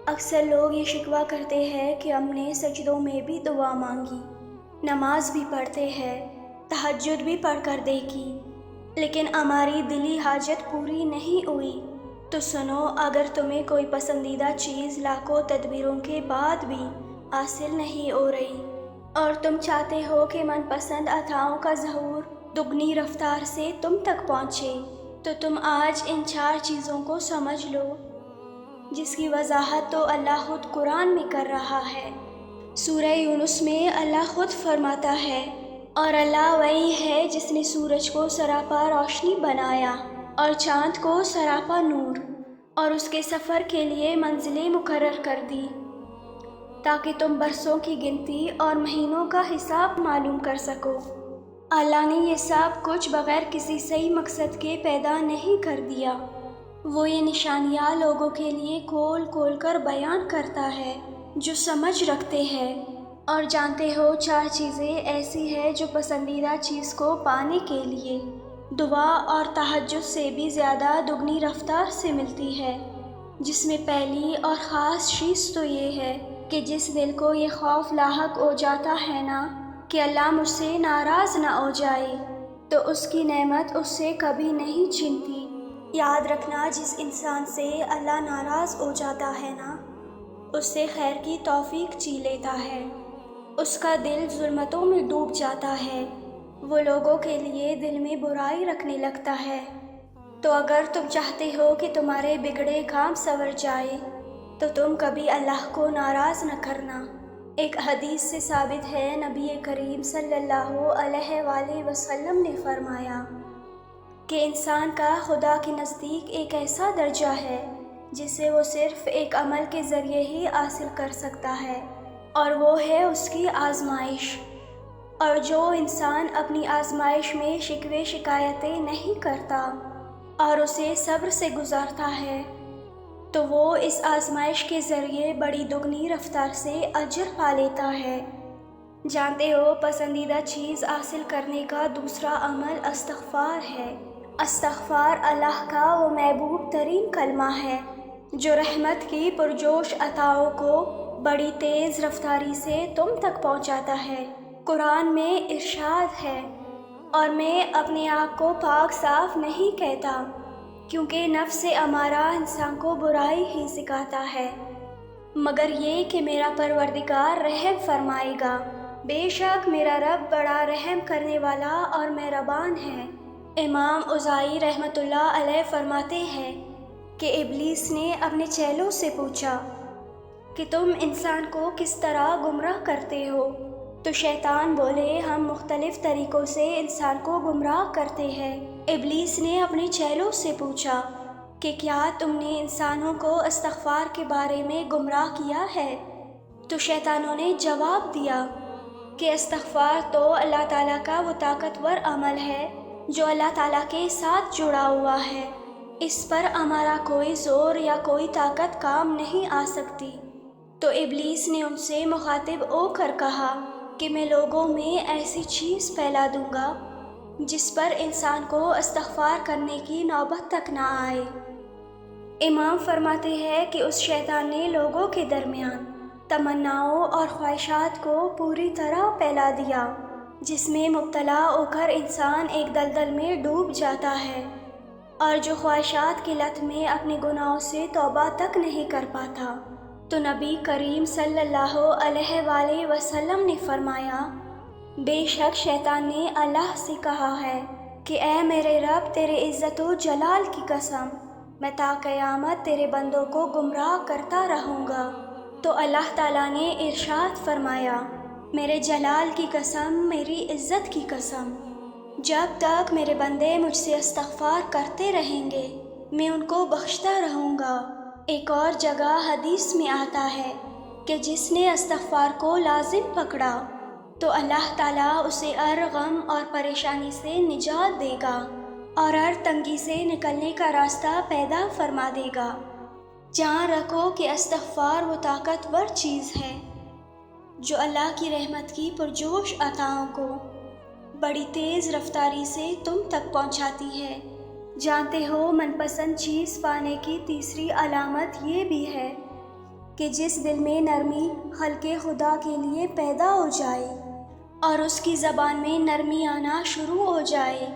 اکثر لوگ یہ شکوہ کرتے ہیں کہ ہم نے سجدوں میں بھی دعا مانگی، نماز بھی پڑھتے ہیں، تہجد بھی پڑھ کر دیکھی، لیکن ہماری دلی حاجت پوری نہیں ہوئی۔ تو سنو، اگر تمہیں کوئی پسندیدہ چیز لاکھوں تدبیروں کے بعد بھی حاصل نہیں ہو رہی اور تم چاہتے ہو کہ من پسند عطاؤں کا ظہور دگنی رفتار سے تم تک پہنچے، تو تم آج ان 4 چیزوں کو سمجھ لو، جس کی وضاحت تو اللہ خود قرآن میں کر رہا ہے۔ سورہ یونس میں اللہ خود فرماتا ہے، اور اللہ وہی ہے جس نے سورج کو سراپا روشنی بنایا اور چاند کو سراپا نور، اور اس کے سفر کے لیے منزلیں مقرر کر دی تاکہ تم برسوں کی گنتی اور مہینوں کا حساب معلوم کر سکو۔ اللہ نے یہ سب کچھ بغیر کسی صحیح مقصد کے پیدا نہیں کر دیا۔ وہ یہ نشانیاں لوگوں کے لیے کھول کھول کر بیان کرتا ہے جو سمجھ رکھتے ہیں۔ اور جانتے ہو 4 چیزیں ایسی ہیں جو پسندیدہ چیز کو پانے کے لیے دعا اور تہجد سے بھی زیادہ دگنی رفتار سے ملتی ہے، جس میں پہلی اور خاص چیز تو یہ ہے کہ جس دل کو یہ خوف لاحق ہو جاتا ہے نا کہ اللہ مجھ سے ناراض نہ ہو جائے، تو اس کی نعمت اس سے کبھی نہیں چھنتی۔ یاد رکھنا، جس انسان سے اللہ ناراض ہو جاتا ہے نا، اس سے خیر کی توفیق چھین لیتا ہے، اس کا دل ظلمتوں میں ڈوب جاتا ہے، وہ لوگوں کے لیے دل میں برائی رکھنے لگتا ہے۔ تو اگر تم چاہتے ہو کہ تمہارے بگڑے کام سنور جائے تو تم کبھی اللہ کو ناراض نہ کرنا۔ ایک حدیث سے ثابت ہے، نبی کریم صلی اللہ علیہ وآلہ وسلم نے فرمایا کہ انسان کا خدا کے نزدیک ایک ایسا درجہ ہے جسے وہ صرف ایک عمل کے ذریعے ہی حاصل کر سکتا ہے، اور وہ ہے اس کی آزمائش۔ اور جو انسان اپنی آزمائش میں شکوے شکایتیں نہیں کرتا اور اسے صبر سے گزارتا ہے، تو وہ اس آزمائش کے ذریعے بڑی دگنی رفتار سے اجر پا لیتا ہے۔ جانتے ہو، پسندیدہ چیز حاصل کرنے کا دوسرا عمل استغفار ہے۔ استغفار اللہ کا وہ محبوب ترین کلمہ ہے جو رحمت کی پرجوش عطاؤں کو بڑی تیز رفتاری سے تم تک پہنچاتا ہے۔ قرآن میں ارشاد ہے، اور میں اپنے آپ کو پاک صاف نہیں کہتا، کیونکہ نفس امارہ انسان کو برائی ہی سکھاتا ہے، مگر یہ کہ میرا پروردگار رحم فرمائے گا۔ بے شک میرا رب بڑا رحم کرنے والا اور مہربان ہے۔ امام اوزاعی رحمۃ اللہ علیہ فرماتے ہیں کہ ابلیس نے اپنے چیلوں سے پوچھا کہ تم انسان کو کس طرح گمراہ کرتے ہو؟ تو شیطان بولے، ہم مختلف طریقوں سے انسان کو گمراہ کرتے ہیں۔ ابلیس نے اپنے چیلوں سے پوچھا کہ کیا تم نے انسانوں کو استغفار کے بارے میں گمراہ کیا ہے؟ تو شیطانوں نے جواب دیا کہ استغفار تو اللہ تعالیٰ کا وہ طاقتور عمل ہے جو اللہ تعالیٰ کے ساتھ جڑا ہوا ہے، اس پر ہمارا کوئی زور یا کوئی طاقت کام نہیں آ سکتی۔ تو ابلیس نے ان سے مخاطب ہو کر کہا کہ میں لوگوں میں ایسی چیز پھیلا دوں گا جس پر انسان کو استغفار کرنے کی نوبت تک نہ آئے۔ امام فرماتے ہیں کہ اس شیطان نے لوگوں کے درمیان تمناؤں اور خواہشات کو پوری طرح پھیلا دیا، جس میں مبتلا ہو کر انسان ایک دلدل میں ڈوب جاتا ہے، اور جو خواہشات کی لت میں اپنے گناہوں سے توبہ تک نہیں کر پاتا۔ تو نبی کریم صلی اللہ علیہ وآلہ وسلم نے فرمایا، بے شک شیطان نے اللہ سے کہا ہے کہ اے میرے رب، تیرے عزت و جلال کی قسم، میں تا قیامت تیرے بندوں کو گمراہ کرتا رہوں گا۔ تو اللہ تعالیٰ نے ارشاد فرمایا، میرے جلال کی قسم، میری عزت کی قسم، جب تک میرے بندے مجھ سے استغفار کرتے رہیں گے میں ان کو بخشتا رہوں گا۔ ایک اور جگہ حدیث میں آتا ہے کہ جس نے استغفار کو لازم پکڑا تو اللہ تعالیٰ اسے ہر غم اور پریشانی سے نجات دے گا اور ہر تنگی سے نکلنے کا راستہ پیدا فرما دے گا۔ جان رکھو کہ استغفار وہ طاقتور چیز ہے جو اللہ کی رحمت کی پرجوش عطاؤں کو بڑی تیز رفتاری سے تم تک پہنچاتی ہے۔ جانتے ہو، من پسند چیز پانے کی تیسری علامت یہ بھی ہے کہ جس دل میں نرمی خلق خدا کے لیے پیدا ہو جائے اور اس کی زبان میں نرمی آنا شروع ہو جائے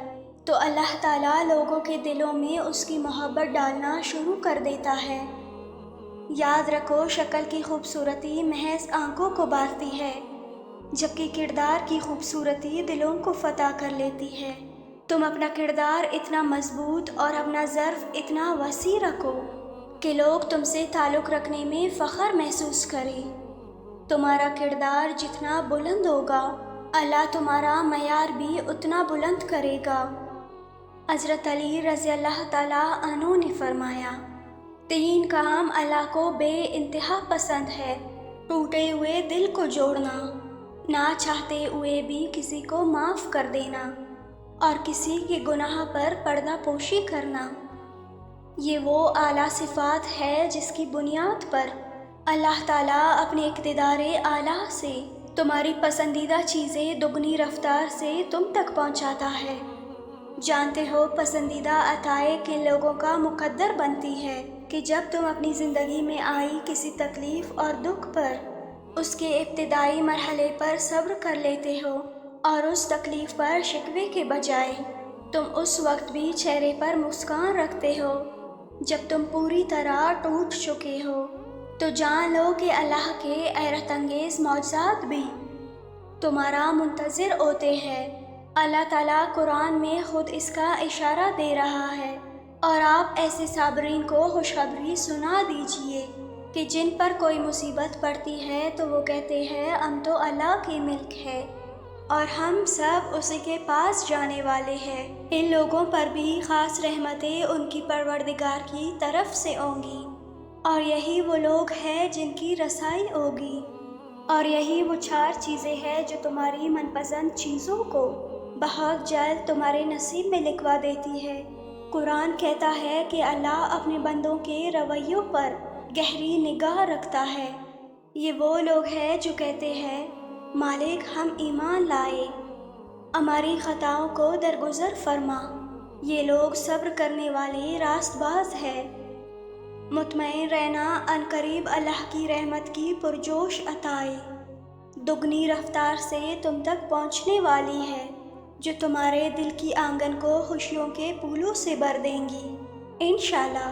تو اللہ تعالیٰ لوگوں کے دلوں میں اس کی محبت ڈالنا شروع کر دیتا ہے۔ یاد رکھو، شکل کی خوبصورتی محض آنکھوں کو بھاتی ہے، جبکہ کردار کی خوبصورتی دلوں کو فتح کر لیتی ہے۔ تم اپنا کردار اتنا مضبوط اور اپنا ظرف اتنا وسیع رکھو کہ لوگ تم سے تعلق رکھنے میں فخر محسوس کریں۔ تمہارا کردار جتنا بلند ہوگا، اللہ تمہارا معیار بھی اتنا بلند کرے گا۔ حضرت علی رضی اللہ تعالیٰ عنہ نے فرمایا، 3 کام اللہ کو بے انتہا پسند ہے: ٹوٹے ہوئے دل کو جوڑنا، نہ چاہتے ہوئے بھی کسی کو معاف کر دینا، اور کسی کے گناہ پر پردہ پوشی کرنا۔ یہ وہ اعلیٰ صفات ہے جس کی بنیاد پر اللہ تعالیٰ اپنے اقتدار اعلیٰ سے تمہاری پسندیدہ چیزیں دگنی رفتار سے تم تک پہنچاتا ہے۔ جانتے ہو، پسندیدہ عطائیں کن لوگوں کا مقدر بنتی ہے کہ جب تم اپنی زندگی میں آئی کسی تکلیف اور دکھ پر اس کے ابتدائی مرحلے پر صبر کر لیتے ہو اور اس تکلیف پر شکوے کے بجائے تم اس وقت بھی چہرے پر مسکان رکھتے ہو جب تم پوری طرح ٹوٹ چکے ہو، تو جان لو کہ اللہ کے حیرت انگیز معجزات بھی تمہارا منتظر ہوتے ہیں۔ اللہ تعالیٰ قرآن میں خود اس کا اشارہ دے رہا ہے، اور آپ ایسے صابرین کو خوشخبری سنا دیجئے کہ جن پر کوئی مصیبت پڑتی ہے تو وہ کہتے ہیں ہم تو اللہ کی ملک ہے اور ہم سب اسی کے پاس جانے والے ہیں۔ ان لوگوں پر بھی خاص رحمتیں ان کی پروردگار کی طرف سے ہوں گی، اور یہی وہ لوگ ہیں جن کی رسائی ہوگی، اور یہی وہ 4 چیزیں ہیں جو تمہاری من پسند چیزوں کو بہت جلد تمہارے نصیب میں لکھوا دیتی ہے۔ قرآن کہتا ہے کہ اللہ اپنے بندوں کے رویوں پر گہری نگاہ رکھتا ہے۔ یہ وہ لوگ ہیں جو کہتے ہیں مالک ہم ایمان لائے، ہماری خطاؤں کو درگزر فرما۔ یہ لوگ صبر کرنے والے راست باز ہیں۔ مطمئن رہنا، عنقریب اللہ کی رحمت کی پرجوش عطائیں دگنی رفتار سے تم تک پہنچنے والی ہے، جو تمہارے دل کی آنگن کو خوشیوں کے پھولوں سے بھر دیں گی، انشاءاللہ۔